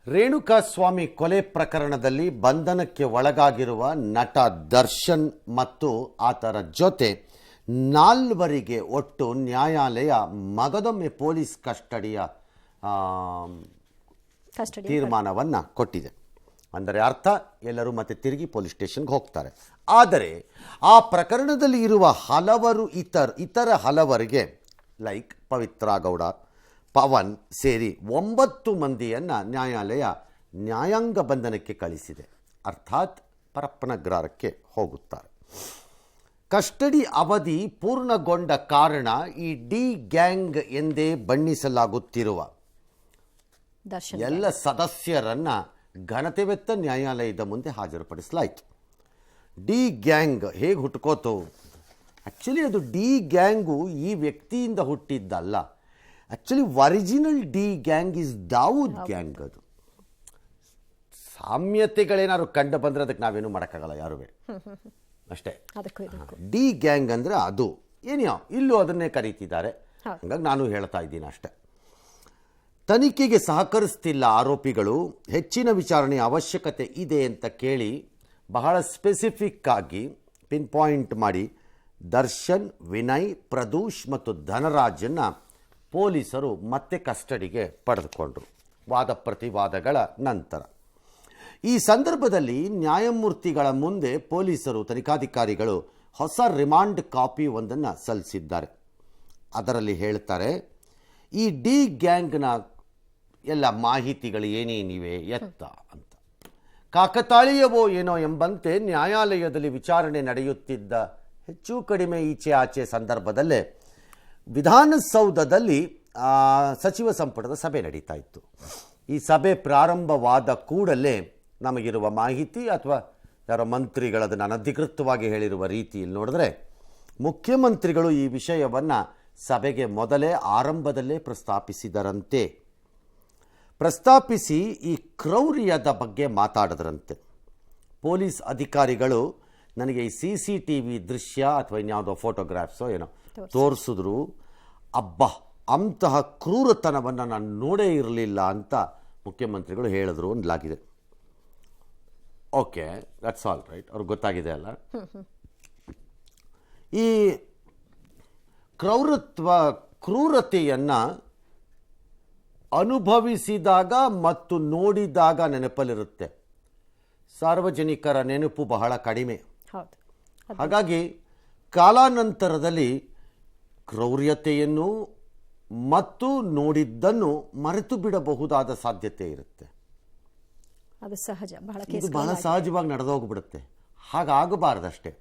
ರೇಣುಕಾಸ್ವಾಮಿ ಕೊಲೆ ಪ್ರಕರಣದಲ್ಲಿ ಬಂಧನಕ್ಕೆ ಒಳಗಾಗಿರುವ ನಟ ದರ್ಶನ್ ಮತ್ತು ಆತನ ಜೊತೆ ನಾಲ್ವರಿಗೆ ಒಟ್ಟು ನ್ಯಾಯಾಲಯ ಮಗದೊಮ್ಮೆ ಪೊಲೀಸ್ ಕಸ್ಟಡಿಯ ತೀರ್ಮಾನವನ್ನು ಕೊಟ್ಟಿದೆ. ಅಂದರೆ ಅರ್ಥ ಎಲ್ಲರೂ ಮತ್ತೆ ತಿರುಗಿ ಪೊಲೀಸ್ ಸ್ಟೇಷನ್ಗೆ ಹೋಗ್ತಾರೆ. ಆದರೆ ಆ ಪ್ರಕರಣದಲ್ಲಿ ಇರುವ ಹಲವರು ಇತರ ಹಲವರಿಗೆ ಲೈಕ್ ಪವಿತ್ರ ಗೌಡ, ಪವನ್ ಸೇರಿ 9 ಮಂದಿಯನ್ನು ನ್ಯಾಯಾಲಯ ನ್ಯಾಯಾಂಗ ಬಂಧನಕ್ಕೆ ಕಳಿಸಿದೆ. ಅರ್ಥಾತ್ ಪರಪ್ಪನಗ್ರಹಾರಕ್ಕೆ ಹೋಗುತ್ತಾರೆ. ಕಸ್ಟಡಿ ಅವಧಿ ಪೂರ್ಣಗೊಂಡ ಕಾರಣ ಈ ಡಿ ಗ್ಯಾಂಗ್ ಎಂದೇ ಬಣ್ಣಿಸಲಾಗುತ್ತಿರುವ ಎಲ್ಲ ಸದಸ್ಯರನ್ನು ಘನತೆವೆತ್ತ ನ್ಯಾಯಾಲಯದ ಮುಂದೆ ಹಾಜರುಪಡಿಸಲಾಯಿತು. ಡಿ ಗ್ಯಾಂಗ್ ಹೇಗೆ ಹುಟ್ಕೋತು? ಆ್ಯಕ್ಚುಲಿ ಅದು ಡಿ ಗ್ಯಾಂಗು ಈ ವ್ಯಕ್ತಿಯಿಂದ ಹುಟ್ಟಿದ್ದಲ್ಲ. Actually original D gang is Dawood gang. ಅದು ಸಾಮ್ಯತೆಗಳೇನಾದ್ರು ಕಂಡು ಬಂದರೆ ಅದಕ್ಕೆ ನಾವೇನು ಮಾಡೋಕ್ಕಾಗಲ್ಲ ಯಾರೂ ಅಷ್ಟೇ. ಡಿ ಗ್ಯಾಂಗ್ ಅಂದರೆ ಅದು ಏನೋ ಇಲ್ಲೂ ಅದನ್ನೇ ಕರೀತಿದ್ದಾರೆ. ಹಾಗಾಗಿ ನಾನು ಹೇಳ್ತಾ ಇದ್ದೀನಿ ಅಷ್ಟೇ. ತನಿಖೆಗೆ ಸಹಕರಿಸ್ತಿಲ್ಲ ಆರೋಪಿಗಳು. ಹೆಚ್ಚಿನ ವಿಚಾರಣೆಯ ಅವಶ್ಯಕತೆ ಇದೆ ಅಂತ ಕೇಳಿ ಬಹಳ ಸ್ಪೆಸಿಫಿಕ್ ಆಗಿ ಪಿನ್ ಪಾಯಿಂಟ್ ಮಾಡಿ ದರ್ಶನ್, ವಿನಯ್, ಪ್ರದೂಷ್ ಮತ್ತು ಧನರಾಜನ್ನು ಪೊಲೀಸರು ಮತ್ತೆ ಕಸ್ಟಡಿಗೆ ಪಡೆದುಕೊಂಡರು ವಾದ ಪ್ರತಿವಾದಗಳ ನಂತರ. ಈ ಸಂದರ್ಭದಲ್ಲಿ ನ್ಯಾಯಮೂರ್ತಿಗಳ ಮುಂದೆ ಪೊಲೀಸರು ತನಿಖಾಧಿಕಾರಿಗಳು ಹೊಸ ರಿಮಾಂಡ್ ಕಾಪಿ ಒಂದನ್ನು ಸಲ್ಲಿಸಿದ್ದಾರೆ. ಅದರಲ್ಲಿ ಹೇಳ್ತಾರೆ, ಈ ಡಿ ಗ್ಯಾಂಗ್ನ ಎಲ್ಲ ಮಾಹಿತಿಗಳು ಏನೇನಿವೆ ಎತ್ತ ಅಂತ. ಕಾಕತಾಳೀಯವೋ ಏನೋ ಎಂಬಂತೆ ನ್ಯಾಯಾಲಯದಲ್ಲಿ ವಿಚಾರಣೆ ನಡೆಯುತ್ತಿದ್ದ ಹೆಚ್ಚು ಕಡಿಮೆ ಈಚೆ ಆಚೆ ಸಂದರ್ಭದಲ್ಲೇ ವಿಧಾನಸೌಧದಲ್ಲಿ ಸಚಿವ ಸಂಪುಟದ ಸಭೆ ನಡೀತಾ ಇತ್ತು. ಈ ಸಭೆ ಪ್ರಾರಂಭವಾದ ಕೂಡಲೇ ನಮಗಿರುವ ಮಾಹಿತಿ ಅಥವಾ ಯಾರೋ ಮಂತ್ರಿಗಳದನ್ನು ಅನಧಿಕೃತವಾಗಿ ಹೇಳಿರುವ ರೀತಿಯಲ್ಲಿ ನೋಡಿದ್ರೆ ಮುಖ್ಯಮಂತ್ರಿಗಳು ಈ ವಿಷಯವನ್ನು ಸಭೆಗೆ ಮೊದಲೇ ಆರಂಭದಲ್ಲೇ ಪ್ರಸ್ತಾಪಿಸಿದರಂತೆ. ಪ್ರಸ್ತಾಪಿಸಿ ಈ ಕ್ರೌರ್ಯದ ಬಗ್ಗೆ ಮಾತಾಡಿದ್ರಂತೆ. ಪೊಲೀಸ್ ಅಧಿಕಾರಿಗಳು ನನಗೆ ಈ CCTV ದೃಶ್ಯ ಅಥವಾ ಇನ್ಯಾವುದೋ ಫೋಟೋಗ್ರಾಫ್ಸೋ ಏನೋ ತೋರಿಸಿದ್ರು. ಅಬ್ಬಾ, ಅಂತಹ ಕ್ರೂರತನವನ್ನು ನಾನು ನೋಡೇ ಇರಲಿಲ್ಲ ಅಂತ ಮುಖ್ಯಮಂತ್ರಿಗಳು ಹೇಳಿದ್ರು ಅನ್ನಲಾಗಿದೆ. ಓಕೆ, ದಟ್ಸ್ ಆಲ್ ರೈಟ್, ಅವ್ರಿಗೆ ಗೊತ್ತಾಗಿದೆ ಅಲ್ಲ. ಈ ಕ್ರೂರತೆಯನ್ನು ಅನುಭವಿಸಿದಾಗ ಮತ್ತು ನೋಡಿದಾಗ ನೆನಪಲ್ಲಿರುತ್ತೆ. ಸಾರ್ವಜನಿಕರ ನೆನಪು ಬಹಳ ಕಡಿಮೆ. ಹಾಗಾಗಿ ಕಾಲಾನಂತರದಲ್ಲಿ ಕ್ರೌರ್ಯತೆಯನ್ನು ಮತ್ತು ನೋಡಿದ್ದನ್ನು ಮರೆತು ಬಿಡಬಹುದಾದ ಸಾಧ್ಯತೆ ಇರುತ್ತೆ. ಅದು ಸಹಜ, ಬಹಳ ಸಹಜವಾಗಿ ನಡೆದೋಗ್ಬಿಡುತ್ತೆ. ಹಾಗಾಗಬಾರ್ದಷ್ಟೇ.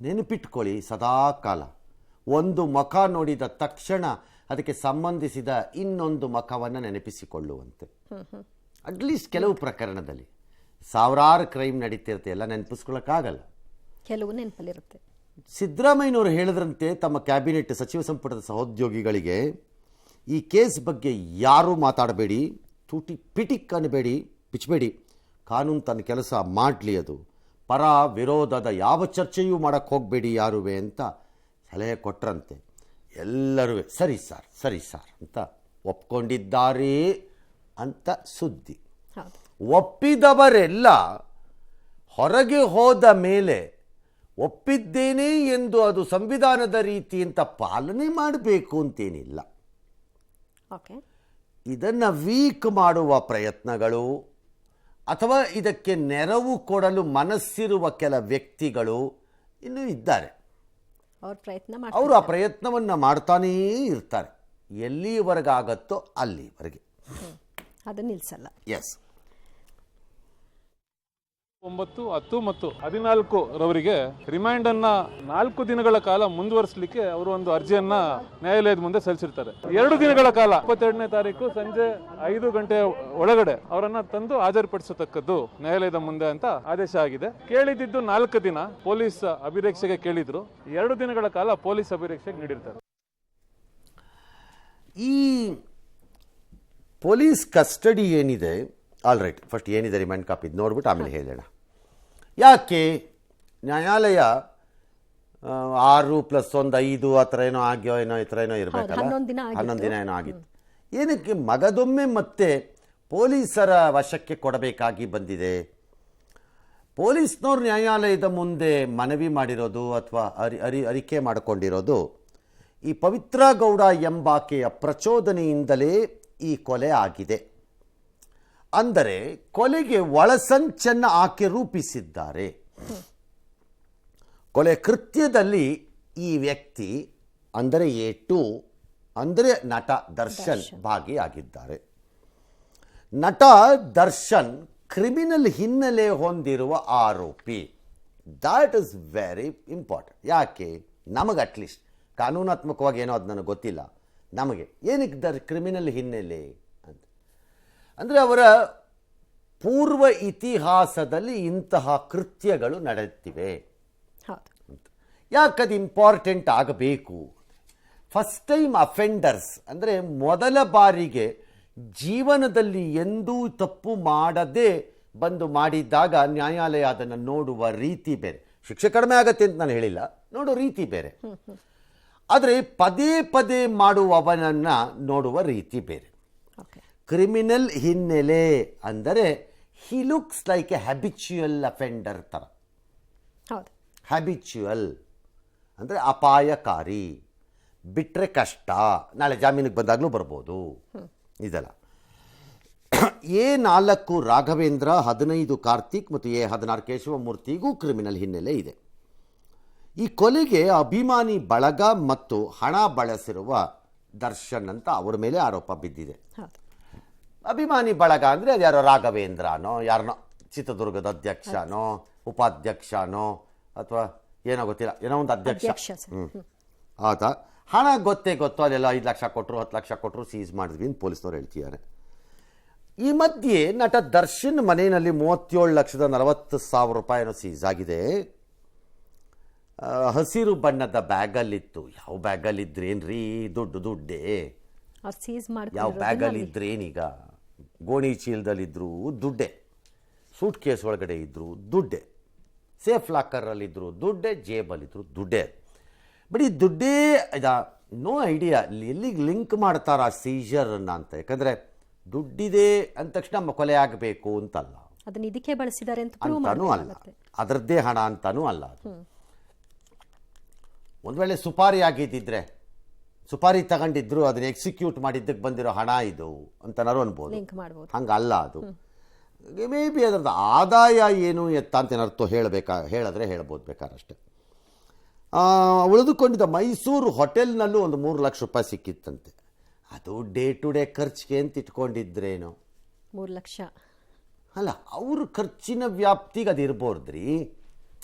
ನೆನಪಿಟ್ಕೊಳ್ಳಿ ಸದಾ ಕಾಲ. ಒಂದು ಮುಖ ನೋಡಿದ ತಕ್ಷಣ ಅದಕ್ಕೆ ಸಂಬಂಧಿಸಿದ ಇನ್ನೊಂದು ಮುಖವನ್ನು ನೆನಪಿಸಿಕೊಳ್ಳುವಂತೆ. ಅಟ್ಲೀಸ್ಟ್ ಕೆಲವು ಪ್ರಕರಣದಲ್ಲಿ ಸಾವಿರಾರು ಕ್ರೈಮ್ ನಡೀತಿರುತ್ತೆ, ಎಲ್ಲ ನೆನಪಿಸ್ಕೊಳ್ಳೋಕ್ಕಾಗಲ್ಲ, ಕೆಲವು ನೆನಪಲ್ಲಿರುತ್ತೆ. ಸಿದ್ದರಾಮಯ್ಯನವರು ಹೇಳಿದ್ರಂತೆ ತಮ್ಮ ಕ್ಯಾಬಿನೆಟ್ ಸಚಿವ ಸಂಪುಟದ ಸಹೋದ್ಯೋಗಿಗಳಿಗೆ, ಈ ಕೇಸ್ ಬಗ್ಗೆ ಯಾರೂ ಮಾತಾಡಬೇಡಿ, ಪಿಟಿಕ್ ಅನ್ನಬೇಡಿ, ಬಿಚ್ಚಬೇಡಿ, ಕಾನೂನು ತನ್ನ ಕೆಲಸ ಮಾಡಲಿ, ಅದು ಪರ ವಿರೋಧದ ಯಾವ ಚರ್ಚೆಯೂ ಮಾಡೋಕ್ಕೆ ಹೋಗಬೇಡಿ ಯಾರುವೆ ಅಂತ ಸಲಹೆ ಕೊಟ್ರಂತೆ. ಎಲ್ಲರೂ ಸರಿ ಸಾರ್ ಅಂತ ಒಪ್ಕೊಂಡಿದ್ದಾರೆ ಅಂತ ಸುದ್ದಿ. ಒಪ್ಪಿದವರೆಲ್ಲ ಹೊರಗೆ ಹೋದ ಮೇಲೆ ಒಪ್ಪಿದ್ದೇನೆ ಎಂದು ಅದು ಸಂವಿಧಾನದ ರೀತಿ ಅಂತ ಪಾಲನೆ ಮಾಡಬೇಕು ಅಂತೇನಿಲ್ಲ. ಇದನ್ನು ವೀಕ್ ಮಾಡುವ ಪ್ರಯತ್ನಗಳು ಅಥವಾ ಇದಕ್ಕೆ ನೆರವು ಕೊಡಲು ಮನಸ್ಸಿರುವ ಕೆಲ ವ್ಯಕ್ತಿಗಳು ಇನ್ನೂ ಇದ್ದಾರೆ. ಅವರು ಆ ಪ್ರಯತ್ನವನ್ನು ಮಾಡ್ತಾನೇ ಇರ್ತಾರೆ. ಎಲ್ಲಿವರೆಗಾಗತ್ತೋ ಅಲ್ಲಿವರೆಗೆ ಅದು ನಿಲ್ಲಿಸಲ್ಲ. ಎಸ್. 9, 10 ಮತ್ತು 14 ರವರಿಗೆ ರಿಮಾಂಡ್ ಅನ್ನ 4 ದಿನಗಳ ಕಾಲ ಮುಂದುವರಿಸಲಿಕ್ಕೆ ಅವರು ಒಂದು ಅರ್ಜಿಯನ್ನ ನ್ಯಾಯಾಲಯದ ಮುಂದೆ ಸಲ್ಲಿಸಿರ್ತಾರೆ. 2 ದಿನಗಳ ಕಾಲ 22ನೇ ತಾರೀಕು ಸಂಜೆ 5 ಗಂಟೆ ಒಳಗಡೆ ಅವರನ್ನ ತಂದು ಹಾಜರುಪಡಿಸತಕ್ಕದ್ದು ನ್ಯಾಯಾಲಯದ ಮುಂದೆ ಅಂತ ಆದೇಶ ಆಗಿದೆ. ಕೇಳಿದ್ದು 4 ದಿನ ಪೊಲೀಸ್ ಅಭಿರಕ್ಷೆಗೆ ಕೇಳಿದ್ರು. 2 ದಿನಗಳ ಕಾಲ ಪೊಲೀಸ್ ಅಭಿರಕ್ಷೆಗೆ ನೀಡಿರ್ತಾರೆ. ಈ ಪೊಲೀಸ್ ಕಸ್ಟಡಿ ಏನಿದೆ, ಆಲ್ ರೈಟ್, ಫಸ್ಟ್ ಏನಿದೆ ರಿಮಾಂಡ್ ಕಾಪಿ ನೋಡ್ಬಿಟ್ಟು ಆಮೇಲೆ ಹೇಳೋಣ. ಯಾಕೆ ನ್ಯಾಯಾಲಯ 6 + 1 5 ಆ ಥರ ಏನೋ ಆಗ್ಯೋ ಏನೋ ಈ ಥರ ಏನೋ ಇರಬೇಕಲ್ಲ, 11 ದಿನ ಏನೋ ಆಗಿತ್ತು. ಏನಕ್ಕೆ ಮಗದೊಮ್ಮೆ ಮತ್ತೆ ಪೊಲೀಸರ ವಶಕ್ಕೆ ಕೊಡಬೇಕಾಗಿ ಬಂದಿದೆ. ಪೊಲೀಸ್ನವ್ರು ನ್ಯಾಯಾಲಯದ ಮುಂದೆ ಮನವಿ ಮಾಡಿರೋದು ಅಥವಾ ಅರಿಕೆ ಮಾಡಿಕೊಂಡಿರೋದು ಈ ಪವಿತ್ರ ಗೌಡ ಎಂಬಾಕೆಯ ಪ್ರಚೋದನೆಯಿಂದಲೇ ಈ ಕೊಲೆ ಆಗಿದೆ. ಅಂದರೆ ಕೊಲೆಗೆ ಒಳಸಂಚನ್ನು ಆಕೆ ರೂಪಿಸಿದ್ದಾರೆ. ಕೊಲೆ ಕೃತ್ಯದಲ್ಲಿ ಈ ವ್ಯಕ್ತಿ ಅಂದರೆ A2 ಅಂದರೆ ನಟ ದರ್ಶನ್ ಭಾಗಿಯಾಗಿದ್ದಾರೆ. ನಟ ದರ್ಶನ್ ಕ್ರಿಮಿನಲ್ ಹಿನ್ನೆಲೆ ಹೊಂದಿರುವ ಆರೋಪಿ. That is very important. ಯಾಕೆ ನಮಗೆ ಅಟ್ಲೀಸ್ಟ್ ಕಾನೂನಾತ್ಮಕವಾಗಿ ಏನೋ ಅದು ನನಗೆ ಗೊತ್ತಿಲ್ಲ. ನಮಗೆ ಏನಕ್ಕೆ ಕ್ರಿಮಿನಲ್ ಹಿನ್ನೆಲೆ ಅಂತ ಅಂದರೆ ಅವರ ಪೂರ್ವ ಇತಿಹಾಸದಲ್ಲಿ ಇಂತಹ ಕೃತ್ಯಗಳು ನಡೆಯುತ್ತಿವೆ. ಯಾಕದು ಇಂಪಾರ್ಟೆಂಟ್ ಆಗಬೇಕು? ಫಸ್ಟ್ ಟೈಮ್ ಅಫೆಂಡರ್ಸ್ ಅಂದರೆ ಮೊದಲ ಬಾರಿಗೆ ಜೀವನದಲ್ಲಿ ಎಂದೂ ತಪ್ಪು ಮಾಡದೆ ಬಂದು ಮಾಡಿದ್ದಾಗ ನ್ಯಾಯಾಲಯ ಅದನ್ನು ನೋಡುವ ರೀತಿ ಬೇರೆ. ಶಿಕ್ಷೆ ಕಡಿಮೆ ಆಗತ್ತೆ ಅಂತ ನಾನು ಹೇಳಿಲ್ಲ, ನೋಡೋ ರೀತಿ ಬೇರೆ. ಆದರೆ ಪದೇ ಪದೇ ಮಾಡುವವನನ್ನು ನೋಡುವ ರೀತಿ ಬೇರೆ. ಕ್ರಿಮಿನಲ್ ಹಿನ್ನೆಲೆ ಅಂದರೆ he looks like A habitual offender ಥರ. ಹ್ಯಾಬಿಚುಯಲ್ ಅಂದರೆ ಅಪಾಯಕಾರಿ, ಬಿಟ್ಟರೆ ಕಷ್ಟ, ನಾಳೆ ಜಾಮೀನಿಗೆ ಬಂದಾಗಲೂ ಬರ್ಬೋದು. ಇದೆಲ್ಲ A4 ರಾಘವೇಂದ್ರ, 15 ಕಾರ್ತಿಕ್ ಮತ್ತು A16 ಕೇಶವಮೂರ್ತಿಗೂ ಕ್ರಿಮಿನಲ್ ಹಿನ್ನೆಲೆ ಇದೆ. ಈ ಕೊಲೆಗೆ ಅಭಿಮಾನಿ ಬಳಗ ಮತ್ತು ಹಣ ಬಳಸಿರುವ ದರ್ಶನ್ ಅಂತ ಅವರ ಮೇಲೆ ಆರೋಪ ಬಿದ್ದಿದೆ. ಅಭಿಮಾನಿ ಬಳಗ ಅಂದರೆ ಅದು ಯಾರೋ ರಾಘವೇಂದ್ರನೋ ಯಾರನೋ ಚಿತ್ರದುರ್ಗದ ಅಧ್ಯಕ್ಷನೋ ಉಪಾಧ್ಯಕ್ಷನೋ ಅಥವಾ ಏನೋ ಗೊತ್ತಿಲ್ಲ, ಏನೋ ಒಂದು ಅಧ್ಯಕ್ಷ ಆತ. ಹಣ ಗೊತ್ತೋ, ಅದೆಲ್ಲ 5 ಲಕ್ಷ ಕೊಟ್ಟರು 10 ಲಕ್ಷ ಕೊಟ್ಟರು ಸೀಸ್ ಮಾಡಿದ್ವಿ ಅಂತ ಪೊಲೀಸ್ನವ್ರು ಹೇಳ್ತಿದ್ದಾರೆ. ಈ ಮಧ್ಯೆ ನಟ ದರ್ಶನ್ ಮನೆಯಲ್ಲಿ 37,40,000 ರೂಪಾಯಿನೋ ಸೀಸ್ ಆಗಿದೆ. ಹಸಿರು ಬಣ್ಣದ ಬ್ಯಾಗಲ್ಲಿತ್ತು. ಯಾವ ಬ್ಯಾಗಲ್ಲಿದ್ರೇನ್ರಿ? ದುಡ್ಡೇ. ಯಾವ ಬ್ಯಾಗಲ್ಲಿದ್ರೇನೀಗ? ಗೋಣಿ ಚೀಲದಲ್ಲಿದ್ದರು ದುಡ್ಡೇ, ಸೂಟ್ ಕೇಸ್ ಒಳಗಡೆ ಇದ್ದರು ದುಡ್ಡೇ, ಸೇಫ್ ಲಾಕರಲ್ಲಿದ್ದರು ದುಡ್ಡೇ, ಜೇಬಲ್ಲಿದ್ದರು ದುಡ್ಡೇ. ಬಟ್ ಈ ದುಡ್ಡೇ ನೋ ಐಡಿಯಾ ಎಲ್ಲಿಗೆ ಲಿಂಕ್ ಮಾಡ್ತಾರ ಸೀಜರನ್ನು ಅಂತ. ಯಾಕಂದರೆ ದುಡ್ಡಿದೆ ಅಂದ ತಕ್ಷಣ ಕೊಲೆ ಆಗಬೇಕು ಅಂತಲ್ಲ, ಅದನ್ನ ಇದಕ್ಕೆ ಬಳಸಿದ್ದಾರೆ ಅಂತಾನೂ ಅಲ್ಲ, ಅದರದ್ದೇ ಹಣ ಅಂತಾನೂ ಅಲ್ಲ. ಅದು ಒಂದು ವೇಳೆ ಸುಪಾರಿ ಆಗಿದ್ದಿದ್ರೆ, ಸುಪಾರಿ ತಗೊಂಡಿದ್ರು ಅದನ್ನ ಎಕ್ಸಿಕ್ಯೂಟ್ ಮಾಡಿದ್ದಕ್ಕೆ ಬಂದಿರೋ ಹಣ ಇದು ಅಂತನಾರು ಅನ್ಬೋದು. ಹಂಗಲ್ಲ ಅದು. ಮೇ ಬಿ ಅದರದ್ದು ಆದಾಯ ಏನು ಎತ್ತ ಅಂತ ಏನಾರು ಹೇಳಿದ್ರೆ ಹೇಳ್ಬೋದು ಬೇಕಾರಷ್ಟೆ. ಉಳಿದುಕೊಂಡಿದ್ದ ಮೈಸೂರು ಹೋಟೆಲ್ನಲ್ಲೂ ಒಂದು 3 ಲಕ್ಷ ರೂಪಾಯಿ ಸಿಕ್ಕಿತ್ತಂತೆ. ಅದು ಡೇ ಟು ಡೇ ಖರ್ಚಿಗೆ ಅಂತ ಇಟ್ಕೊಂಡಿದ್ರೇನು? 3 ಲಕ್ಷ ಅಲ್ಲ, ಅವ್ರ ಖರ್ಚಿನ ವ್ಯಾಪ್ತಿಗೆ ಅದು ಇರ್ಬೋದ್ರಿ.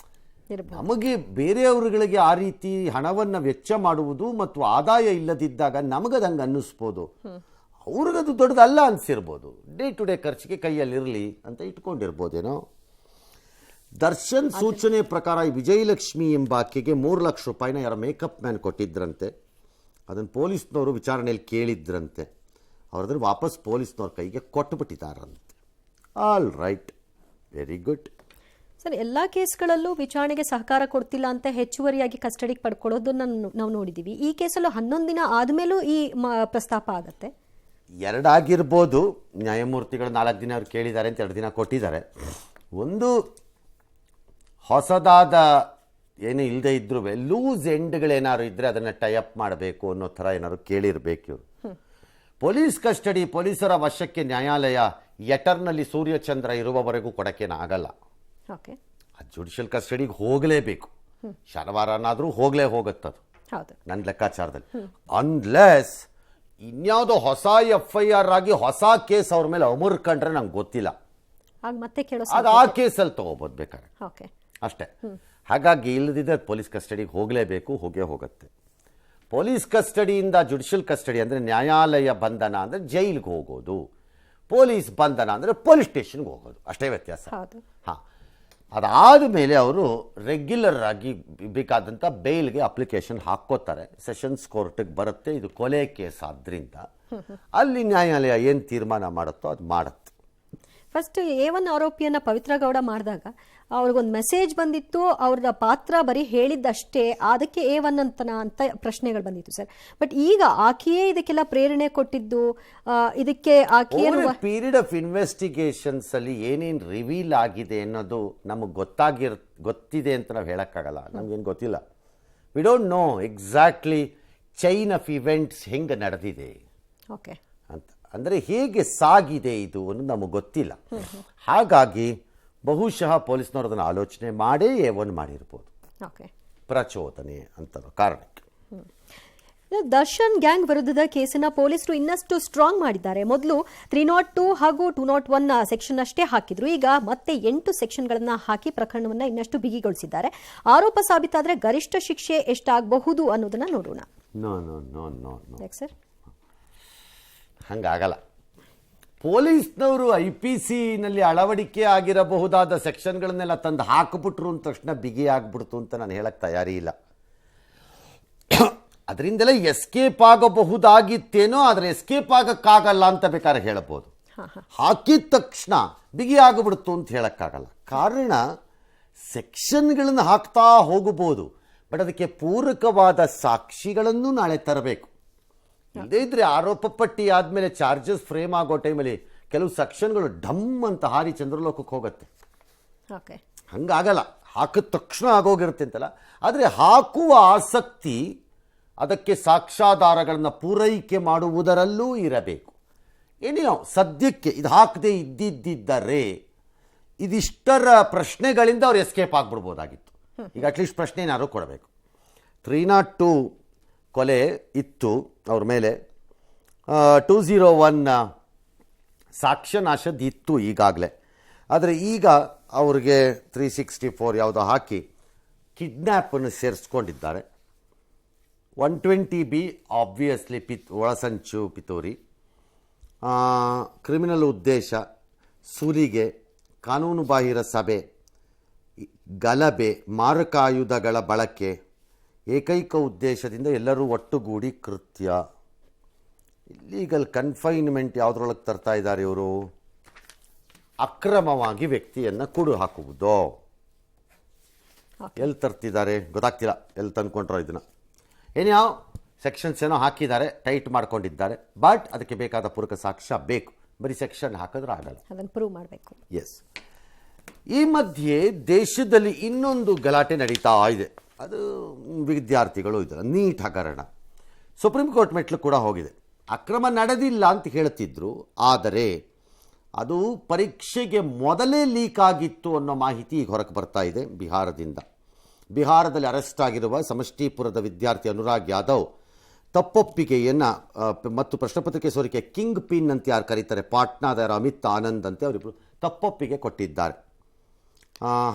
ನಮಗೆ ಬೇರೆಯವ್ರಗಳಿಗೆ ಆ ರೀತಿ ಹಣವನ್ನು ವೆಚ್ಚ ಮಾಡುವುದು ಮತ್ತು ಆದಾಯ ಇಲ್ಲದಿದ್ದಾಗ ನಮಗದು ಹಂಗೆ ಅನ್ನಿಸ್ಬೋದು, ಅವ್ರಿಗದು ದೊಡ್ಡದಲ್ಲ ಅನಿಸಿರ್ಬೋದು. ಡೇ ಟು ಡೇ ಖರ್ಚಿಗೆ ಕೈಯಲ್ಲಿರಲಿ ಅಂತ ಇಟ್ಕೊಂಡಿರ್ಬೋದೇನೋ. ದರ್ಶನ್ ಸೂಚನೆ ಪ್ರಕಾರ ವಿಜಯಲಕ್ಷ್ಮಿ ಎಂಬಾಕೆಗೆ 3 ಲಕ್ಷ ರೂಪಾಯಿನ ಯಾರೋ ಮೇಕಪ್ ಮ್ಯಾನ್ ಕೊಟ್ಟಿದ್ರಂತೆ. ಅದನ್ನು ಪೊಲೀಸ್ನವರು ವಿಚಾರಣೆಯಲ್ಲಿ ಕೇಳಿದ್ರಂತೆ. ಅವ್ರದನ್ನು ವಾಪಸ್ ಪೊಲೀಸ್ನವ್ರ ಕೈಗೆ ಕೊಟ್ಟುಬಿಟ್ಟಿದ್ದಾರಂತೆ. All right, very good. Sir, ಎಲ್ಲ ಕೇಸ್ಗಳಲ್ಲೂ ವಿಚಾರಣೆಗೆ ಸಹಕಾರ ಕೊಡ್ತಿಲ್ಲ ಅಂತ ಹೆಚ್ಚುವರಿಯಾಗಿ ಕಸ್ಟಡಿಗೆ ಪಡ್ಕೊಳ್ಳೋದನ್ನು ನಾವು ನೋಡಿದ್ದೀವಿ. ಈ ಕೇಸಲ್ಲೂ 11 ದಿನ ಆದಮೇಲೂ ಈ ಪ್ರಸ್ತಾಪ ಆಗತ್ತೆ. 2 ಆಗಿರ್ಬೋದು. ನ್ಯಾಯಮೂರ್ತಿಗಳು 4 ದಿನ ಅವ್ರು ಕೇಳಿದ್ದಾರೆ ಅಂತ 2 ದಿನ ಕೊಟ್ಟಿದ್ದಾರೆ. ಒಂದು ಹೊಸದಾದ ಏನು ಇಲ್ಲದೆ ಇದ್ರೂ ಲೂಸ್ ಎಂಡ್ಗಳೇನಾದ್ರು ಇದ್ದರೆ ಅದನ್ನು ಟೈಅಪ್ ಮಾಡಬೇಕು ಅನ್ನೋ ಥರ ಏನಾದ್ರು ಕೇಳಿರಬೇಕು ಇವರು. ಪೊಲೀಸ್ ಕಸ್ಟಡಿ, ಪೊಲೀಸರ ವಶಕ್ಕೆ ನ್ಯಾಯಾಲಯ ಎಟರ್ನಲ್ಲಿ ಸೂರ್ಯಚಂದ್ರ ಇರುವವರೆಗೂ ಕೊಡೋಕ್ಕೇನಾಗಲ್ಲ. ಜುಡಿಷಿಯಲ್ ಕಸ್ಟಡಿಗೆ ಹೋಗಲೇಬೇಕು. ಶನಿವಾರನಾದರೂ ಹೋಗುತ್ತದು ನನ್ನ ಲೆಕ್ಕಾಚಾರದಲ್ಲಿ. ಅನ್ಲೆಸ್ ಇನ್ಯಾವುದೋ ಹೊಸ FIR ಆಗಿ ಹೊಸ ಕೇಸ್ ಅವ್ರ ಮೇಲೆ ಅಮರ್ಕೊಂಡ್ರೆ ನಂಗೆ ಗೊತ್ತಿಲ್ಲ, ಅದು ಆ ಕೇಸಲ್ಲಿ ತೊಗೋಬೋದು ಬೇಕಾದ್ರೆ ಅಷ್ಟೇ. ಹಾಗಾಗಿ ಇಲ್ಲದಿದ್ದರೆ ಪೊಲೀಸ್ ಕಸ್ಟಡಿಗೆ ಹೋಗಲೇಬೇಕು, ಹೋಗುತ್ತೆ. ಪೊಲೀಸ್ ಕಸ್ಟಡಿಯಿಂದ ಜುಡಿಷಿಯಲ್ ಕಸ್ಟಡಿ ಅಂದರೆ ನ್ಯಾಯಾಲಯ ಬಂಧನ ಅಂದರೆ ಜೈಲಿಗೆ ಹೋಗೋದು, ಪೊಲೀಸ್ ಬಂಧನ ಅಂದರೆ ಪೊಲೀಸ್ ಸ್ಟೇಷನ್ಗೆ ಹೋಗೋದು, ಅಷ್ಟೇ ವ್ಯತ್ಯಾಸ. ಹಾಂ, ಅದಾದ ಮೇಲೆ ಅವರು ರೆಗ್ಯುಲರ್ ಆಗಿ ಬೇಕಾದಂಥ ಬೇಲ್ಗೆ ಅಪ್ಲಿಕೇಶನ್ ಹಾಕ್ಕೋತಾರೆ. ಸೆಷನ್ಸ್ ಕೋರ್ಟಿಗೆ ಬರುತ್ತೆ. ಇದು ಕೊಲೆ ಕೇಸ್ ಆದ್ದರಿಂದ ಅಲ್ಲಿ ನ್ಯಾಯಾಲಯ ಏನು ತೀರ್ಮಾನ ಮಾಡುತ್ತೋ ಅದು ಮಾಡುತ್ತೆ. ಫಸ್ಟ್ A1 ಆರೋಪಿಯನ್ನ ಪವಿತ್ರ ಗೌಡ ಮಾಡಿದಾಗ ಅವ್ರಿಗೊಂದು ಮೆಸೇಜ್ ಬಂದಿತ್ತು, ಅವ್ರ ಪಾತ್ರ ಬರೀ ಹೇಳಿದ್ದಷ್ಟೇ, ಅದಕ್ಕೆ A1 ಅಂತ ಪ್ರಶ್ನೆಗಳು ಬಂದಿತ್ತು ಸರ್. ಬಟ್ ಈಗ ಆಕೆಯೇ ಇದಕ್ಕೆಲ್ಲ ಪ್ರೇರಣೆ ಕೊಟ್ಟಿದ್ದು, ಇದಕ್ಕೆ ಆಕೆಯನ್ನು ಪೀರಿಯಡ್ ಆಫ್ ಇನ್ವೆಸ್ಟಿಗೇಷನ್ಸ್ ಅಲ್ಲಿ ಏನೇನು ರಿವೀಲ್ ಆಗಿದೆ ಅನ್ನೋದು ನಮಗೆ ಗೊತ್ತಿದೆ ಅಂತ ನಾವು ಹೇಳಕ್ಕಾಗಲ್ಲ. ನಮ್ಗೇನು ಗೊತ್ತಿಲ್ಲ. We don't know exactly chain of events ಹೆಂಗೆ ನಡೆದಿದೆ ಓಕೆ ಅಂತ, ಅಂದರೆ ಹೇಗೆ ಸಾಗಿದೆ ಇದು ಅನ್ನೋದು ನಮಗೆ ಗೊತ್ತಿಲ್ಲ. ಹಾಗಾಗಿ ಬಹುಶಃ ಪೊಲೀಸ್ನವರು ಅದನ್ನು ಆಲೋಚನೆ ಮಾಡೇ A1 ಮಾಡಿರ್ಬೋದು, ಓಕೆ ಪ್ರಚೋದನೆ ಅಂತ ಕಾರಣಕ್ಕೆ. ದರ್ಶನ್ ಗ್ಯಾಂಗ್ ವಿರುದ್ಧದ ಕೇಸನ್ನ ಪೊಲೀಸರು ಇನ್ನಷ್ಟು ಸ್ಟ್ರಾಂಗ್ ಮಾಡಿದ್ದಾರೆ. ಮೊದಲು 302 ಹಾಗೂ 201 ಸೆಕ್ಷನ್ ಅಷ್ಟೇ ಹಾಕಿದ್ರು, ಈಗ ಮತ್ತೆ 8 ಸೆಕ್ಷನ್ಗಳನ್ನ ಹಾಕಿ ಪ್ರಕರಣವನ್ನ ಇನ್ನಷ್ಟು ಬಿಗಿಗೊಳಿಸಿದ್ದಾರೆ. ಆರೋಪ ಸಾಬೀತಾದ್ರೆ ಗರಿಷ್ಠ ಶಿಕ್ಷೆ ಎಷ್ಟಾಗಬಹುದು ಅನ್ನೋದನ್ನ ನೋಡೋಣ. ಸರ್ ಹಂಗಾಗಲ್ಲ. ಪೊಲೀಸ್ನವರು IPC ನಲ್ಲಿ ಅಳವಡಿಕೆ ಆಗಿರಬಹುದಾದ ಸೆಕ್ಷನ್ಗಳನ್ನೆಲ್ಲ ತಂದು ಹಾಕಿಬಿಟ್ರು ಅಂದ ತಕ್ಷಣ ಬಿಗಿ ಆಗ್ಬಿಡ್ತು ಅಂತ ನಾನು ಹೇಳಕ್ಕೆ ತಯಾರಿ ಇಲ್ಲ. ಅದರಿಂದಲೇ ಎಸ್ಕೇಪ್ ಆಗಬಹುದಾಗಿತ್ತೇನೋ, ಆದರೆ ಎಸ್ಕೇಪ್ ಆಗಕ್ಕಾಗಲ್ಲ ಅಂತ ಬೇಕಾದ್ರೆ ಹೇಳಬಹುದು. ಹಾಕಿದ ತಕ್ಷಣ ಬಿಗಿ ಆಗಿಬಿಡ್ತು ಅಂತ ಹೇಳಕ್ಕಾಗಲ್ಲ. ಕಾರಣ ಸೆಕ್ಷನ್ಗಳನ್ನು ಹಾಕ್ತಾ ಹೋಗಬಹುದು, ಬಟ್ ಅದಕ್ಕೆ ಪೂರಕವಾದ ಸಾಕ್ಷಿಗಳನ್ನು ನಾಳೆ ತರಬೇಕು. ಇಲ್ಲದೇ ಇದ್ರೆ ಆರೋಪ ಪಟ್ಟಿ ಆದಮೇಲೆ ಚಾರ್ಜಸ್ ಫ್ರೇಮ್ ಆಗೋ ಟೈಮಲ್ಲಿ ಕೆಲವು ಸೆಕ್ಷನ್ಗಳು ಢಮ್ ಅಂತ ಹಾರಿ ಚಂದ್ರಲೋಕಕ್ಕೆ ಹೋಗುತ್ತೆ. ಹಂಗಾಗಲ್ಲ, ಹಾಕಿದ ತಕ್ಷಣ ಆಗೋಗಿರುತ್ತೆ ಅಂತಲ್ಲ. ಆದರೆ ಹಾಕುವ ಆಸಕ್ತಿ, ಅದಕ್ಕೆ ಸಾಕ್ಷ್ಯಾಧಾರಗಳನ್ನು ಪೂರೈಕೆ ಮಾಡುವುದರಲ್ಲೂ ಇರಬೇಕು. ಏನೇನೋ ಸದ್ಯಕ್ಕೆ ಇದು ಹಾಕದೆ ಇದ್ದಿದ್ದರೆ ಇದಿಷ್ಟರ ಪ್ರಶ್ನೆಗಳಿಂದ ಅವ್ರು ಎಸ್ಕೇಪ್ ಆಗ್ಬಿಡ್ಬೋದಾಗಿತ್ತು. ಈಗ ಅಟ್ಲೀಸ್ಟ್ ಪ್ರಶ್ನೆ ಏನಾದ್ರು ಕೊಡಬೇಕು. 302 ಕೊಲೆ ಇತ್ತು ಅವ್ರ ಮೇಲೆ, 201 ಸಾಕ್ಷ್ಯನಾಶದ್ದು ಇತ್ತು ಈಗಾಗಲೇ. ಆದರೆ ಈಗ ಅವ್ರಿಗೆ 364 ಯಾವುದೋ ಹಾಕಿ ಕಿಡ್ನ್ಯಾಪನ್ನು ಸೇರಿಸ್ಕೊಂಡಿದ್ದಾರೆ. 120B ಆಬ್ವಿಯಸ್ಲಿ ಒಳಸಂಚು ಪಿತೂರಿ, ಕ್ರಿಮಿನಲ್ ಉದ್ದೇಶ, ಸುಲಿಗೆ, ಕಾನೂನುಬಾಹಿರ ಸಭೆ, ಗಲಭೆ, ಮಾರಕಾಯುಧಗಳ ಬಳಕೆ, ಏಕೈಕ ಉದ್ದೇಶದಿಂದ ಎಲ್ಲರೂ ಒಟ್ಟುಗೂಡಿ ಕೃತ್ಯ. ಇಲ್ಲೀಗಲ್ ಕನ್ಫೈನ್ಮೆಂಟ್ ಯಾವುದ್ರೊಳಗೆ ತರ್ತಾ ಇದ್ದಾರೆ ಇವರು? ಅಕ್ರಮವಾಗಿ ವ್ಯಕ್ತಿಯನ್ನು ಕೂಡು ಹಾಕುವುದು. ಎಲ್ಲಿ ತರ್ತಿದ್ದಾರೆ ಗೊತ್ತಾಗ್ತಿಲ್ಲ, ಎಲ್ಲಿ ತಂದ್ಕೊಂಡ್ರೋ ಇದನ್ನು. ಏನ್ಯಾವ ಸೆಕ್ಷನ್ಸ್ ಏನೋ ಹಾಕಿದ್ದಾರೆ, ಟೈಟ್ ಮಾಡ್ಕೊಂಡಿದ್ದಾರೆ, ಬಟ್ ಅದಕ್ಕೆ ಬೇಕಾದ ಪೂರಕ ಸಾಕ್ಷ್ಯ ಬೇಕು. ಬರೀ ಸೆಕ್ಷನ್ ಹಾಕಿದ್ರೆ ಆಗಲ್ಲ, ಅದನ್ನು ಪ್ರೂವ್ ಮಾಡಬೇಕು. ಎಸ್. ಈ ಮಧ್ಯೆ ದೇಶದಲ್ಲಿ ಇನ್ನೊಂದು ಗಲಾಟೆ ನಡೀತಾ ಇದೆ. ಅದು ವಿದ್ಯಾರ್ಥಿಗಳು ಇದ್ದಾರೆ, ನೀಟ್ ಹಗರಣ ಸುಪ್ರೀಂ ಕೋರ್ಟ್ ಮೆಟ್ಲು ಕೂಡ ಹೋಗಿದೆ. ಅಕ್ರಮ ನಡೆದಿಲ್ಲ ಅಂತ ಹೇಳ್ತಿದ್ರು, ಆದರೆ ಅದು ಪರೀಕ್ಷೆಗೆ ಮೊದಲೇ ಲೀಕ್ ಆಗಿತ್ತು ಅನ್ನೋ ಮಾಹಿತಿ ಈಗ ಹೊರಗೆ ಬರ್ತಾ ಇದೆ ಬಿಹಾರದಿಂದ. ಬಿಹಾರದಲ್ಲಿ ಅರೆಸ್ಟ್ ಆಗಿರುವ ಸಮಷ್ಟಿಪುರದ ವಿದ್ಯಾರ್ಥಿ ಅನುರಾಗ್ ಯಾದವ್ ತಪ್ಪೊಪ್ಪಿಗೆಯನ್ನು ಮತ್ತು ಪ್ರಶ್ನೆಪತ್ರಿಕೆ ಸೋರಿಕೆ ಕಿಂಗ್ ಪಿನ್ ಅಂತ ಯಾರು ಕರೀತಾರೆ, ಪಾಟ್ನಾದ ಅಮಿತ್ ಆನಂದ್ ಅಂತೆ, ಅವರಿಬ್ಬರು ತಪ್ಪೊಪ್ಪಿಗೆ ಕೊಟ್ಟಿದ್ದಾರೆ.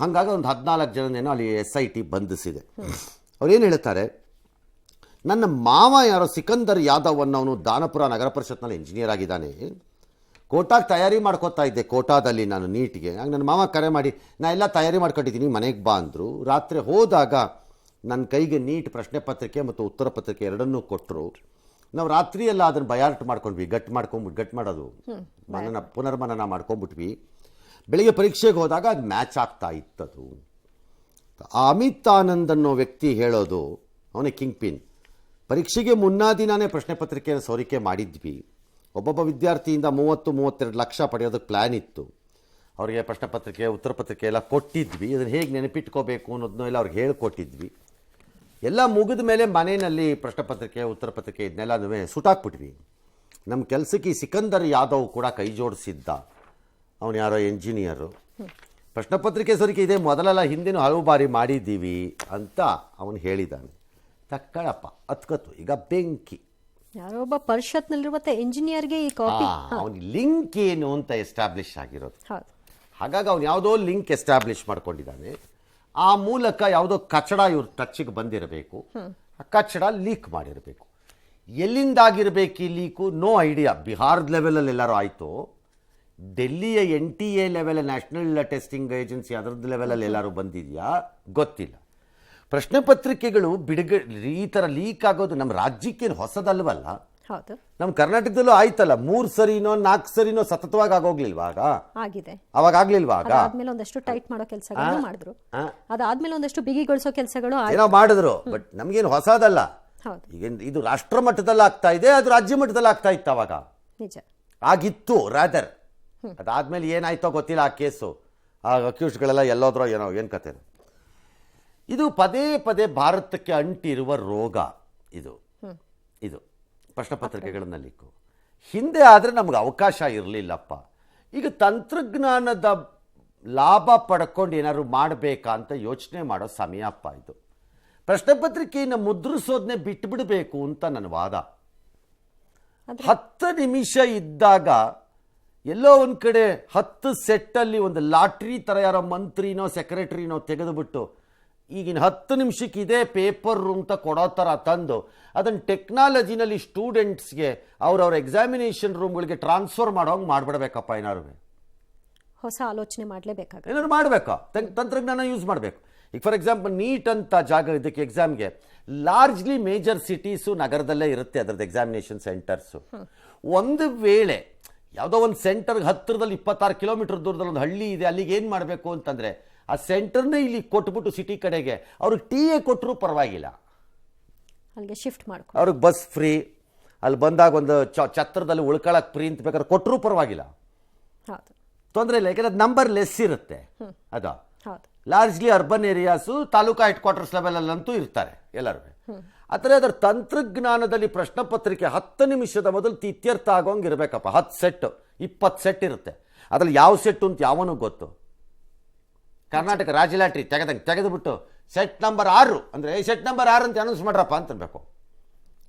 ಹಾಗಾಗಿ ಒಂದು 14 ಜನನೇನೋ ಅಲ್ಲಿ SIT ಬಂಧಿಸಿದೆ. ಅವ್ರೇನು ಹೇಳ್ತಾರೆ, ನನ್ನ ಮಾವ ಯಾರೋ ಸಿಕಂದರ್ ಯಾದವ್ ಅನ್ನೋನು ದಾನಪುರ ನಗರ ಪರಿಷತ್ನಲ್ಲಿ ಇಂಜಿನಿಯರ್ ಆಗಿದ್ದಾನೆ. ಕೋಟಾಗೆ ತಯಾರಿ ಮಾಡ್ಕೋತಾ ಇದ್ದೆ, ಕೋಟಾದಲ್ಲಿ ನಾನು ನೀಟ್ಗೆ. ಆಗ ನನ್ನ ಮಾವ ಕರೆ ಮಾಡಿ, ನಾ ಎಲ್ಲ ತಯಾರಿ ಮಾಡ್ಕೊಂಡಿದ್ದೀನಿ, ಮನೆಗೆ ಬಾ ಅಂದರು. ರಾತ್ರಿ ಹೋದಾಗ ನನ್ನ ಕೈಗೆ ನೀಟ್ ಪ್ರಶ್ನೆ ಪತ್ರಿಕೆ ಮತ್ತು ಉತ್ತರ ಪತ್ರಿಕೆ ಎರಡನ್ನೂ ಕೊಟ್ಟರು. ನಾವು ರಾತ್ರಿಯೆಲ್ಲ ಅದನ್ನು ಬಯಾರ್ಟ್ ಮಾಡ್ಕೊಂಡ್ವಿ, ಗಟ್ ಮಾಡೋದು ಪುನರ್ಮನನ ಮಾಡ್ಕೊಂಡ್ಬಿಟ್ವಿ. ಬೆಳಿಗ್ಗೆ ಪರೀಕ್ಷೆಗೆ ಹೋದಾಗ ಅದು ಮ್ಯಾಚ್ ಆಗ್ತಾ ಇತ್ತದು. ಅಮಿತ್ ಆನಂದ್ ಅನ್ನೋ ವ್ಯಕ್ತಿ ಹೇಳೋದು, ಅವನೇ ಕಿಂಗ್ ಪಿನ್. ಪರೀಕ್ಷೆಗೆ ಮುನ್ನಾ ದಿನಾನೇ ಪ್ರಶ್ನೆ ಪತ್ರಿಕೆಯನ್ನು ಸೋರಿಕೆ ಮಾಡಿದ್ವಿ. ಒಬ್ಬೊಬ್ಬ ವಿದ್ಯಾರ್ಥಿಯಿಂದ 30-32 ಲಕ್ಷ ಪಡೆಯೋದಕ್ಕೆ ಪ್ಲ್ಯಾನ್ ಇತ್ತು. ಅವರಿಗೆ ಪ್ರಶ್ನೆ ಪತ್ರಿಕೆ ಉತ್ತರ ಪತ್ರಿಕೆ ಎಲ್ಲ ಕೊಟ್ಟಿದ್ವಿ. ಅದನ್ನು ಹೇಗೆ ನೆನಪಿಟ್ಕೋಬೇಕು ಅನ್ನೋದನ್ನೂ ಎಲ್ಲ ಅವ್ರಿಗೆ ಹೇಳ್ಕೊಟ್ಟಿದ್ವಿ. ಎಲ್ಲ ಮುಗಿದ ಮೇಲೆ ಮನೆಯಲ್ಲಿ ಪ್ರಶ್ನೆ ಪತ್ರಿಕೆ ಉತ್ತರ ಪತ್ರಿಕೆ ಇದನ್ನೆಲ್ಲನೂ ಸುಟ್ಟಾಕ್ಬಿಟ್ವಿ. ನಮ್ಮ ಕೆಲಸಕ್ಕೆ ಈ ಸಿಕಂದರ್ ಯಾದವ್ ಕೂಡ ಕೈ ಜೋಡಿಸಿದ್ದ. ಅವನು ಯಾರೋ ಎಂಜಿನಿಯರು. ಪ್ರಶ್ನೆ ಪತ್ರಿಕೆ ಸೋರಿಕೆ ಇದೆ ಮೊದಲೆಲ್ಲ ಹಿಂದಿನ ಹಲವು ಬಾರಿ ಮಾಡಿದ್ದೀವಿ ಅಂತ ಅವನು ಹೇಳಿದ್ದಾನೆ. ತಕ್ಕಳಪ್ಪ ಅತ್ಕತ್ತು. ಈಗ ಬೆಂಕಿ ಯಾರೊಬ್ಬ ಪರಿಷತ್ನಲ್ಲಿರುವ ಇಂಜಿನಿಯರ್ಗೆ ಈ ಕಾಪಿ, ಅವನಿಗೆ ಲಿಂಕ್ ಏನು ಅಂತ ಎಸ್ಟಾಬ್ಲಿಷ್ ಆಗಿರೋದು. ಹಾಗಾಗಿ ಅವನು ಯಾವುದೋ ಲಿಂಕ್ ಎಸ್ಟಾಬ್ಲಿಷ್ ಮಾಡ್ಕೊಂಡಿದ್ದಾನೆ. ಆ ಮೂಲಕ ಯಾವುದೋ ಕಚಡ ಇವ್ರ ಟಚ್ಗೆ ಬಂದಿರಬೇಕು. ಆ ಕಚಡ ಲೀಕ್ ಮಾಡಿರಬೇಕು. ಎಲ್ಲಿಂದಾಗಿರಬೇಕು ಈ ಲೀಕು? No idea. ಬಿಹಾರದ ಲೆವೆಲಲ್ಲಿ ಎಲ್ಲರೂ ಆಯಿತು, ಡೆಲ್ಲಿಯ NTA level, national testing agency ಅದರದ್ದು ಲೆವೆಲಲ್ಲಿ ಎಲ್ಲರೂ ಬಂದಿದೆಯಾ ಗೊತ್ತಿಲ್ಲ. ಪ್ರಶ್ನೆ ಪತ್ರಿಕೆಗಳು ಈ ಥರ ಲೀಕ್ ಆಗೋದು ನಮ್ಮ ರಾಜ್ಯಕ್ಕೇನು ಹೊಸದಲ್ವಲ್ಲ. ಹೌದು, ನಮ್ಮ ಕರ್ನಾಟಕದಲ್ಲೂ ಆಯ್ತಲ್ಲ, 3 ಸರಿನೋ 4 ಸರಿನೋ ಸತತವಾಗಿ ಆಗೋಗ್ಲಿಲ್ವಾ ಆಗಿದೆ. ಅವಾಗ ಆಗ್ಲಿಲ್ವಾ ಅದಾದ್ಮೇಲೆ ಒಂದಷ್ಟು ಟೈಟ್ ಮಾಡೋ ಕೆಲಸಗಳು ಮಾಡಿದ್ರು, ಅದಾದ್ಮೇಲೆ ಒಂದಷ್ಟು ಬಿಗಿಗೊಳಿಸೋ ಕೆಲಸಗಳು ಏನೋ ಮಾಡಿದ್ರು. ಬಟ್ ನಮ್ಗೇನು ಹೊಸದಲ್ಲ. ಹೌದು, ಈಗ ಇದು ರಾಷ್ಟ್ರ ಮಟ್ಟದಲ್ಲಿ ಆಗ್ತಾ ಇದೆ, ಅದು ರಾಜ್ಯ ಮಟ್ಟದಲ್ಲಿ ಆಗ್ತಾ ಇತ್ತು. ಅವಾಗ ನಿಜ ಆಗಿತ್ತು ರಾದರ್. ಅದಾದ್ಮೇಲೆ ಏನಾಯ್ತೋ ಗೊತ್ತಿಲ್ಲ ಆ ಕೇಸು, ಆ ಅಕ್ಯೂಸ್ಡ್ಗಳೆಲ್ಲ ಎಲ್ಲೋದ್ರೋ ಏನೋ, ಏನು ಕತೆ. ಇದು ಪದೇ ಪದೇ ಭಾರತಕ್ಕೆ ಅಂಟಿರುವ ರೋಗ ಇದು. ಇದು ಪ್ರಶ್ನೆ ಪತ್ರಿಕೆಗಳನ್ನ ಲೀಕು. ಹಿಂದೆ ಆದರೆ ನಮ್ಗೆ ಅವಕಾಶ ಇರಲಿಲ್ಲಪ್ಪ. ಈಗ ತಂತ್ರಜ್ಞಾನದ ಲಾಭ ಪಡ್ಕೊಂಡು ಏನಾದ್ರು ಮಾಡಬೇಕಾ ಅಂತ ಯೋಚನೆ ಮಾಡೋ ಸಮಯಪ್ಪ ಇದು. ಪ್ರಶ್ನೆ ಪತ್ರಿಕೆಯನ್ನು ಮುದ್ರಿಸೋದನ್ನೇ ಬಿಟ್ಟುಬಿಡಬೇಕು ಅಂತ ನನ್ನ ವಾದ. 10 ನಿಮಿಷ ಇದ್ದಾಗ ಎಲ್ಲೋ ಒಂದು ಕಡೆ 10 ಸೆಟ್ಟಲ್ಲಿ ಒಂದು ಲಾಟ್ರಿ ಥರ ಯಾರೋ ಮಂತ್ರಿನೋ ಸೆಕ್ರೆಟರಿನೋ ತೆಗೆದುಬಿಟ್ಟು ಈಗಿನ 10 ನಿಮಿಷಕ್ಕೆ ಇದೇ ಪೇಪರ್ ಅಂತ ಕೊಡೋ ಥರ ತಂದು ಅದನ್ನು ಟೆಕ್ನಾಲಜಿನಲ್ಲಿ ಸ್ಟೂಡೆಂಟ್ಸ್ಗೆ ಅವ್ರವ್ರ ಎಕ್ಸಾಮಿನೇಷನ್ ರೂಮ್ಗಳಿಗೆ ಟ್ರಾನ್ಸ್ಫರ್ ಮಾಡೋಂಗೆ ಮಾಡಿಬಿಡ್ಬೇಕಪ್ಪ. ಏನಾರು ಹೊಸ ಆಲೋಚನೆ ಮಾಡಲೇಬೇಕಾಗುತ್ತೆ, ಏನಾದ್ರು ಮಾಡಬೇಕು, ತಂತ್ರಜ್ಞಾನ ಯೂಸ್ ಮಾಡಬೇಕು. ಈಗ ಫಾರ್ ಎಕ್ಸಾಂಪಲ್ ನೀಟ್ ಅಂತ ಜಾಗ ಇದಕ್ಕೆ ಎಕ್ಸಾಮ್ಗೆ ಲಾರ್ಜ್ಲಿ ಮೇಜರ್ ಸಿಟೀಸು ನಗರದಲ್ಲೇ ಇರುತ್ತೆ ಅದರದ್ದು ಎಕ್ಸಾಮಿನೇಷನ್ ಸೆಂಟರ್ಸು. ಒಂದು ವೇಳೆ ಯಾವುದೋ ಒಂದು ಸೆಂಟರ್ಗೆ ಹತ್ತಿರದಲ್ಲಿ 26 ಕಿಲೋಮೀಟರ್ ದೂರದಲ್ಲಿ ಒಂದು ಹಳ್ಳಿ ಇದೆ, ಅಲ್ಲಿಗೆ ಏನು ಮಾಡಬೇಕು ಅಂತಂದರೆ ಆ ಸೆಂಟರ್ನೇ ಇಲ್ಲಿ ಕೊಟ್ಬಿಟ್ಟು ಸಿಟಿ ಕಡೆಗೆ ಅವ್ರಿಗೆ TA ಕೊಟ್ಟರು ಪರವಾಗಿಲ್ಲ, ಅಲ್ಲಿಗೆ ಶಿಫ್ಟ್ ಮಾಡ್ಕೊ, ಅವ್ರಿಗೆ ಬಸ್ ಫ್ರೀ, ಅಲ್ಲಿ ಬಂದಾಗ ಒಂದು ಛತ್ರದಲ್ಲಿ ಉಳ್ಕೊಳ್ಳೋಕೆ ಫ್ರೀ ಅಂತ ಬೇಕಾದ್ರೆ ಕೊಟ್ಟರು ಪರವಾಗಿಲ್ಲ, ಹೌದು, ತೊಂದರೆ ಇಲ್ಲ. ಯಾಕಂದ್ರೆ ಅದು ನಂಬರ್ ಲೆಸ್ ಇರುತ್ತೆ. ಅದು ಹೌದು, largely urban areas taluka headquarters ಲೆವೆಲಲ್ಲಂತೂ ಇರ್ತಾರೆ ಎಲ್ಲರೂ. ಆ ಥರ ಅದರ ತಂತ್ರಜ್ಞಾನದಲ್ಲಿ ಪ್ರಶ್ನೆ ಪತ್ರಿಕೆ 10 ನಿಮಿಷದ ಮೊದಲು ಇತ್ಯರ್ಥ ಆಗೋಂಗೆ ಇರಬೇಕಪ್ಪ. 10 ಸೆಟ್ 20 ಸೆಟ್ ಇರುತ್ತೆ, ಅದರಲ್ಲಿ ಯಾವ ಸೆಟ್ಟು ಅಂತ ಯಾವನೂ ಗೊತ್ತು. ಕರ್ನಾಟಕ ರಾಜ್ಯ ಲಾಟ್ರಿ ತೆಗೆದುಬಿಟ್ಟು ಸೆಟ್ ನಂಬರ್ 6 ಅಂದರೆ ಸೆಟ್ ನಂಬರ್ 6 ಅಂತ ಅನೌನ್ಸ್ ಮಾಡ್ರಪ್ಪ ಅಂತನ್ಬೇಕು,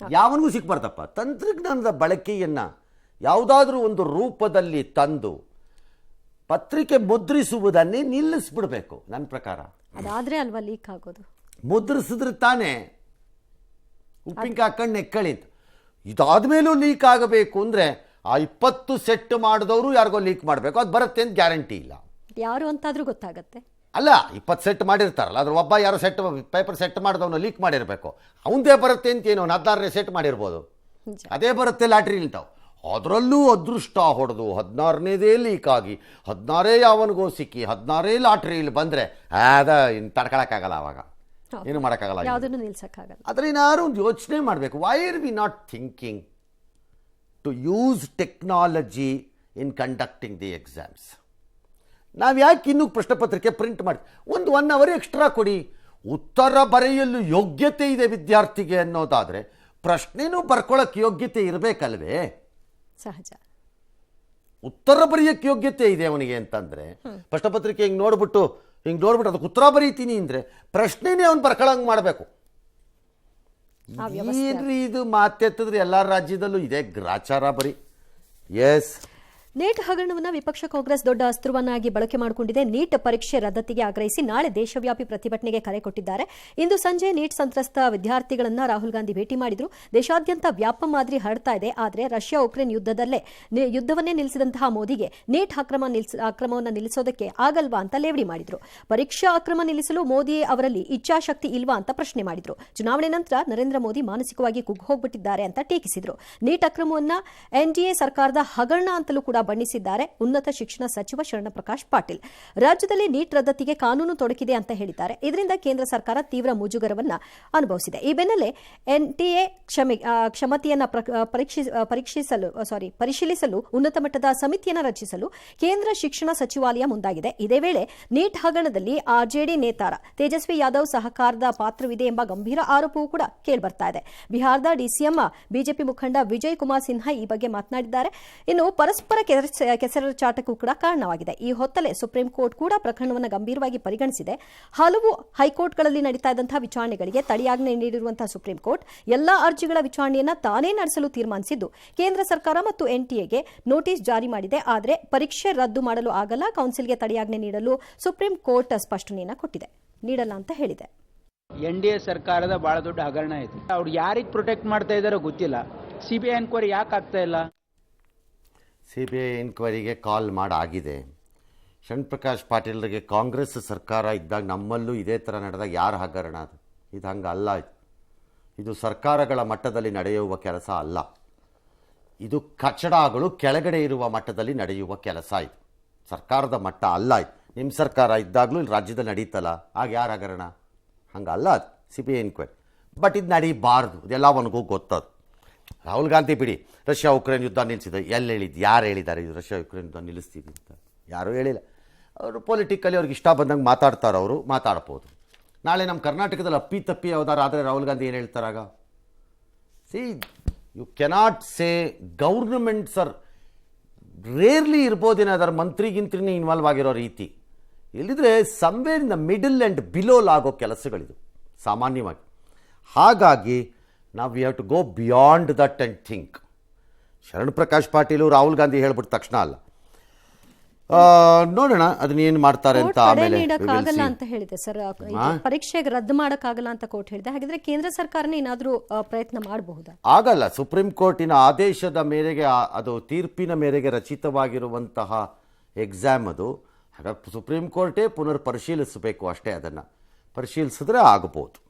ಯಾವನಿಗೂ ಸಿಕ್ಬಾರ್ದಪ್ಪ. ತಂತ್ರಜ್ಞಾನದ ಬಳಕೆಯನ್ನು ಯಾವುದಾದ್ರೂ ಒಂದು ರೂಪದಲ್ಲಿ ತಂದು ಪತ್ರಿಕೆ ಮುದ್ರಿಸುವುದನ್ನೇ ನಿಲ್ಲಿಸ್ಬಿಡ್ಬೇಕು ನನ್ನ ಪ್ರಕಾರ. ಅದಾದ್ರೆ ಅಲ್ವಾ ಲೀಕ್ ಆಗೋದು. ಮುದ್ರಿಸಿದ್ರೆ ತಾನೇ ಉಪ್ಪಿನಕಾಯಿ ಹಾಕೊಂಡು ನೆಕ್ಕಳಿ ಅಂತ. ಇದಾದ್ಮೇಲೂ ಲೀಕ್ ಆಗಬೇಕು ಅಂದರೆ ಆ 20 ಸೆಟ್ ಮಾಡಿದವರು ಯಾರಿಗೋ ಲೀಕ್ ಮಾಡಬೇಕು, ಅದು ಬರುತ್ತೆ ಅಂತ ಗ್ಯಾರಂಟಿ ಇಲ್ಲ. ಯಾರು ಅಂತಾದ್ರೂ ಗೊತ್ತಾಗತ್ತೆ. ಅಲ್ಲ, 20 ಸೆಟ್ ಮಾಡಿರ್ತಾರಲ್ಲ, ಅದ್ರ ಒಬ್ಬ ಯಾರೋ ಪೇಪರ್ ಸೆಟ್ ಮಾಡಿದವನು ಲೀಕ್ ಮಾಡಿರಬೇಕು. ಅವನದೇ ಬರುತ್ತೆ ಅಂತ ಏನೋ 16ನೇ ಸೆಟ್ ಮಾಡಿರ್ಬೋದು, ಅದೇ ಬರುತ್ತೆ ಲಾಟ್ರಿ ಇಲ್ತಾವ್. ಅದರಲ್ಲೂ ಅದೃಷ್ಟ ಹೊಡೆದು 16ನೇದೇ ಲೀಕ್ ಆಗಿ 16 ಯಾವನಿಗೋ ಸಿಕ್ಕಿ 16 ಲಾಟ್ರಿಲಿ ಬಂದರೆ ಅದ ಇನ್ನು ತಡ್ಕೊಳಕ್ಕಾಗಲ್ಲ, ಅವಾಗ ಏನು ಮಾಡೋಕ್ಕಾಗಲ್ಲ, ಯಾವುದನ್ನು ನಿಲ್ಸಕ್ಕಾಗಲ್ಲ. ಆದರೆ ಏನಾದ್ರು ಒಂದು ಯೋಚನೆ ಮಾಡಬೇಕು. Why are we not thinking to use technology in conducting the exams? ನಾವು ಯಾಕೆ ಇನ್ನೂ ಪ್ರಶ್ನೆ ಪತ್ರಿಕೆ ಪ್ರಿಂಟ್ ಮಾಡಿ ಒಂದು 1 ಅವರ್ ಎಕ್ಸ್ಟ್ರಾ ಕೊಡಿ. ಉತ್ತರ ಬರೆಯಲು ಯೋಗ್ಯತೆ ಇದೆ ವಿದ್ಯಾರ್ಥಿಗೆ ಅನ್ನೋದಾದರೆ ಪ್ರಶ್ನೆನೂ ಬರ್ಕೊಳ್ಳೋಕ್ಕೆ ಯೋಗ್ಯತೆ ಇರಬೇಕಲ್ವೇ? ಸಹಜ. ಉತ್ತರ ಬರೆಯೋಕ್ಕೆ ಯೋಗ್ಯತೆ ಇದೆ ಅವನಿಗೆ ಅಂತಂದರೆ ಪ್ರಶ್ನೆ ಪತ್ರಿಕೆ ಹಿಂಗೆ ನೋಡ್ಬಿಟ್ಟು ಅದಕ್ಕೆ ಉತ್ತರ ಬರೀತೀನಿ ಅಂದರೆ ಪ್ರಶ್ನೆನೇ ಅವ್ನು ಬರ್ಕೊಳ್ಳೋಂಗೆ ಮಾಡಬೇಕು. ಏನ್ರಿ ಇದು ಮಾತೆತ್ತಿದ್ರೆ ಎಲ್ಲ ರಾಜ್ಯದಲ್ಲೂ ಇದೆ ಗ್ರಾಚಾರ ಬರೀ. ಎಸ್, ನೀಟ್ ಹಗರಣವನ್ನು ವಿಪಕ್ಷ ಕಾಂಗ್ರೆಸ್ ದೊಡ್ಡ ಅಸ್ತ್ರವನ್ನಾಗಿ ಬಳಕೆ ಮಾಡಿಕೊಂಡಿದೆ. ನೀಟ್ ಪರೀಕ್ಷೆ ರದ್ದತಿಗೆ ಆಗ್ರಹಿಸಿ ನಾಳೆ ದೇಶವ್ಯಾಪಿ ಪ್ರತಿಭಟನೆಗೆ ಕರೆ ಕೊಟ್ಟಿದ್ದಾರೆ. ಇಂದು ಸಂಜೆ ನೀಟ್ ಸಂತ್ರಸ್ತ ವಿದ್ಯಾರ್ಥಿಗಳನ್ನು ರಾಹುಲ್ ಗಾಂಧಿ ಭೇಟಿ ಮಾಡಿದ್ರು. ದೇಶಾದ್ಯಂತ ವ್ಯಾಪ ಮಾದರಿ ಹರಡ್ತಾ ಇದೆ. ಆದರೆ ರಷ್ಯಾ ಉಕ್ರೇನ್ ಯುದ್ಧವನ್ನೇ ನಿಲ್ಲಿಸಿದಂತಹ ಮೋದಿಗೆ ನೀಟ್ ಅಕ್ರಮವನ್ನು ನಿಲ್ಲಿಸೋದಕ್ಕೆ ಆಗಲ್ವಾ ಅಂತ ಲೇವಡಿ ಮಾಡಿದ್ರು. ಪರೀಕ್ಷಾ ಅಕ್ರಮ ನಿಲ್ಲಿಸಲು ಮೋದಿ ಅವರಲ್ಲಿ ಇಚ್ಛಾಶಕ್ತಿ ಇಲ್ವಾ ಅಂತ ಪ್ರಶ್ನೆ ಮಾಡಿದ್ರು. ಚುನಾವಣೆ ನಂತರ ನರೇಂದ್ರ ಮೋದಿ ಮಾನಸಿಕವಾಗಿ ಕುಗ್ಗಿ ಹೋಗ್ಬಿಟ್ಟಿದ್ದಾರೆ ಅಂತ ಟೀಕಿಸಿದ್ರು. ನೀಟ್ ಅಕ್ರಮವನ್ನು ಎನ್ಡಿಎ ಸರ್ಕಾರದ ಹಗರಣ ಅಂತಲೂ ಕೂಡ ಬಣ್ಣಿಸಿದ್ದಾರೆ ಉನ್ನತ ಶಿಕ್ಷಣ ಸಚಿವ ಶರಣಪ್ರಕಾಶ್ ಪಾಟೀಲ್. ರಾಜ್ಯದಲ್ಲಿ ನೀಟ್ ರದ್ದತಿಗೆ ಕಾನೂನು ತೊಡಕಿದೆ ಅಂತ ಹೇಳಿದ್ದಾರೆ. ಇದರಿಂದ ಕೇಂದ್ರ ಸರ್ಕಾರ ತೀವ್ರ ಮುಜುಗರವನ್ನ ಅನುಭವಿಸಿದೆ. ಈ ಬೆನ್ನಲ್ಲೇ ಎನ್ಟಿಎ ಕ್ಷಮತೆಯನ್ನು ಪರಿಶೀಲಿಸಲು ಉನ್ನತ ಮಟ್ಟದ ಸಮಿತಿಯನ್ನು ರಚಿಸಲು ಕೇಂದ್ರ ಶಿಕ್ಷಣ ಸಚಿವಾಲಯ ಮುಂದಾಗಿದೆ. ಇದೇ ವೇಳೆ ನೀಟ್ ಹಗರಣದಲ್ಲಿ ಆರ್ಜೆಡಿ ನೇತಾರ ತೇಜಸ್ವಿ ಯಾದವ್ ಸಹಕಾರದ ಪಾತ್ರವಿದೆ ಎಂಬ ಗಂಭೀರ ಆರೋಪವೂ ಕೂಡ ಕೇಳಿಬರ್ತಾ ಇದೆ. ಬಿಹಾರದ ಡಿಸಿಎಂ ಬಿಜೆಪಿ ಮುಖಂಡ ವಿಜಯ್ ಕುಮಾರ್ ಸಿನ್ಹಾ ಈ ಬಗ್ಗೆ ಮಾತನಾಡಿದ್ದಾರೆ. ಇನ್ನು ಪರಸ್ಪರ ಕೆಸರಾಟಕ್ಕೂ ಕೂಡ ಕಾರಣವಾಗಿದೆ. ಈ ಹೊತ್ತಲೇ ಸುಪ್ರೀಂ ಕೋರ್ಟ್ ಕೂಡ ಪ್ರಕರಣವನ್ನು ಗಂಭೀರವಾಗಿ ಪರಿಗಣಿಸಿದೆ. ಹಲವು ಹೈಕೋರ್ಟ್ಗಳಲ್ಲಿ ನಡೀತಾ ಇದ್ದಂತಹ ವಿಚಾರಣೆಗಳಿಗೆ ತಡೆಯಾಜ್ಞೆ ನೀಡಿರುವಂತಹ ಸುಪ್ರೀಂ ಕೋರ್ಟ್ ಎಲ್ಲಾ ಅರ್ಜಿಗಳ ವಿಚಾರಣೆಯನ್ನು ತಾನೇ ನಡೆಸಲು ತೀರ್ಮಾನಿಸಿದ್ದು ಕೇಂದ್ರ ಸರ್ಕಾರ ಮತ್ತು ಎನ್ಟಿಎಗೆ ನೋಟಿಸ್ ಜಾರಿ ಮಾಡಿದೆ. ಆದರೆ ಪರೀಕ್ಷೆ ರದ್ದು ಮಾಡಲು ಆಗಲ್ಲ, ಕೌನ್ಸಿಲ್ಗೆ ತಡೆಯಾಜ್ಞೆ ನೀಡಲು ಸುಪ್ರೀಂ ಕೋರ್ಟ್ ಸ್ಪಷ್ಟನೆಯನ್ನು ನೀಡಲ್ಲ ಅಂತ ಹೇಳಿದೆ. ಎನ್ಡಿಎ ಸರ್ಕಾರದ ಬಹಳ ದೊಡ್ಡ ಹಗರಣ ಇದೆ. ಅವ್ರು ಯಾರಿಗೆ ಪ್ರೊಟೆಕ್ಟ್ ಮಾಡ್ತಾ ಇದ್ದಾರೋ ಗೊತ್ತಿಲ್ಲ. ಸಿಬಿಐ ಎನ್ಕ್ವೈರಿ ಯಾಕೆ ಆಗ್ತಾ ಇಲ್ಲ? CBI ಎನ್ಕ್ವೈರಿಗೆ ಕಾಲ್ ಮಾಡಾಗಿದೆ. ಶರಣಪ್ರಕಾಶ್ ಪಾಟೀಲ್ರಿಗೆ ಕಾಂಗ್ರೆಸ್ ಸರ್ಕಾರ ಇದ್ದಾಗ ನಮ್ಮಲ್ಲೂ ಇದೇ ಥರ ನಡೆದಾಗ ಯಾರು ಹಗರಣ? ಇದು ಹಂಗಲ್ಲ. ಇದು ಸರ್ಕಾರಗಳ ಮಟ್ಟದಲ್ಲಿ ನಡೆಯುವ ಕೆಲಸ ಅಲ್ಲ. ಇದು ಕಚಡಗಳು ಕೆಳಗಡೆ ಇರುವ ಮಟ್ಟದಲ್ಲಿ ನಡೆಯುವ ಕೆಲಸ ಇದು. ಸರ್ಕಾರದ ಮಟ್ಟ ಅಲ್ಲ ಇದು. ನಿಮ್ಮ ಸರ್ಕಾರ ಇದ್ದಾಗಲೂ ಇಲ್ಲಿ ರಾಜ್ಯದಲ್ಲಿ ನಡೀತಲ್ಲ, ಆಗ ಯಾರ ಹಗರಣ? ಹಂಗಲ್ಲ ಅದು CBI ಎನ್ಕ್ವೈರಿ. ಬಟ್ ಇದು ನಡೀಬಾರ್ದು, ಇದೆಲ್ಲ ಅವನಿಗೂ ಗೊತ್ತದು. ರಾಹುಲ್ ಗಾಂಧಿ ಬಿಡಿ, ರಷ್ಯಾ ಉಕ್ರೇನ್ ಯುದ್ಧ ನಿಲ್ಲಿಸಿದ್ದು ಎಲ್ಲಿ ಹೇಳಿದ್ದು? ಯಾರು ಹೇಳಿದ್ದಾರೆ ಇದು ರಷ್ಯಾ ಉಕ್ರೇನ್ ಯುದ್ಧ ನಿಲ್ಲಿಸ್ತೀವಿ ಅಂತ? ಯಾರೂ ಹೇಳಿಲ್ಲ. ಅವರು ಪೊಲಿಟಿಕಲಿ ಅವ್ರಿಗೆ ಇಷ್ಟ ಬಂದಂಗೆ ಮಾತಾಡ್ತಾರೆ, ಅವರು ಮಾತಾಡ್ಬೋದು. ನಾಳೆ ನಮ್ಮ ಕರ್ನಾಟಕದಲ್ಲಿ ಅಪ್ಪಿತಪ್ಪಿ ಯಾವ್ದಾರು ಆದರೆ ರಾಹುಲ್ ಗಾಂಧಿ ಏನು ಹೇಳ್ತಾರಾಗ? See, you cannot say governments are rarely ಇರ್ಬೋದೇನೋ ಅದರ ಮಂತ್ರಿಗಿಂತ್ರಿನೇ ಇನ್ವಾಲ್ವ್ ಆಗಿರೋ ರೀತಿ. ಇಲ್ಲಿದ್ರೆ somewhere in the middle and below ಆಗೋ ಕೆಲಸಗಳಿದು ಸಾಮಾನ್ಯವಾಗಿ. ಹಾಗಾಗಿ ನಾವು we have to go beyond that and think. Sharan Prakash Patil Rahul Gandhi ಹೇಳ್ಬಿಟ್ಟು ತಕ್ಷಣ ಅಲ್ಲ, ನೋಡೋಣ ಅದನ್ನ ಏನು ಮಾಡ್ತಾರೆ ಅಂತ. ಆಮೇಲೆ ನೀಡಕ್ಕಾಗಲ್ಲ ಅಂತ ಹೇಳಿದೆ ಸರ್, ಪರೀಕ್ಷೆಗೆ ರದ್ದು ಮಾಡಕ್ಕಾಗಲ್ಲ ಅಂತ ಕೋರ್ಟ್ ಹೇಳಿದೆ. ಹಾಗಿದ್ರೆ ಕೇಂದ್ರ ಸರ್ಕಾರನೇ ಏನಾದರೂ ಪ್ರಯತ್ನ ಮಾಡಬಹುದಾ? ಆಗಲ್ಲ. ಸುಪ್ರೀಂ ಕೋರ್ಟಿನ ಆದೇಶದ ಮೇರೆಗೆ, ಅದು ತೀರ್ಪಿನ ಮೇರೆಗೆ ರಚಿತವಾಗಿರುವಂತಹ ಎಕ್ಸಾಮ್ ಅದು. ಹಾಗಾಗಿ ಸುಪ್ರೀಂ ಕೋರ್ಟೇ ಪುನರ್ ಪರಿಶೀಲಿಸಬೇಕು ಅಷ್ಟೇ. ಅದನ್ನು ಪರಿಶೀಲಿಸಿದ್ರೆ ಆಗ್ಬೋದು.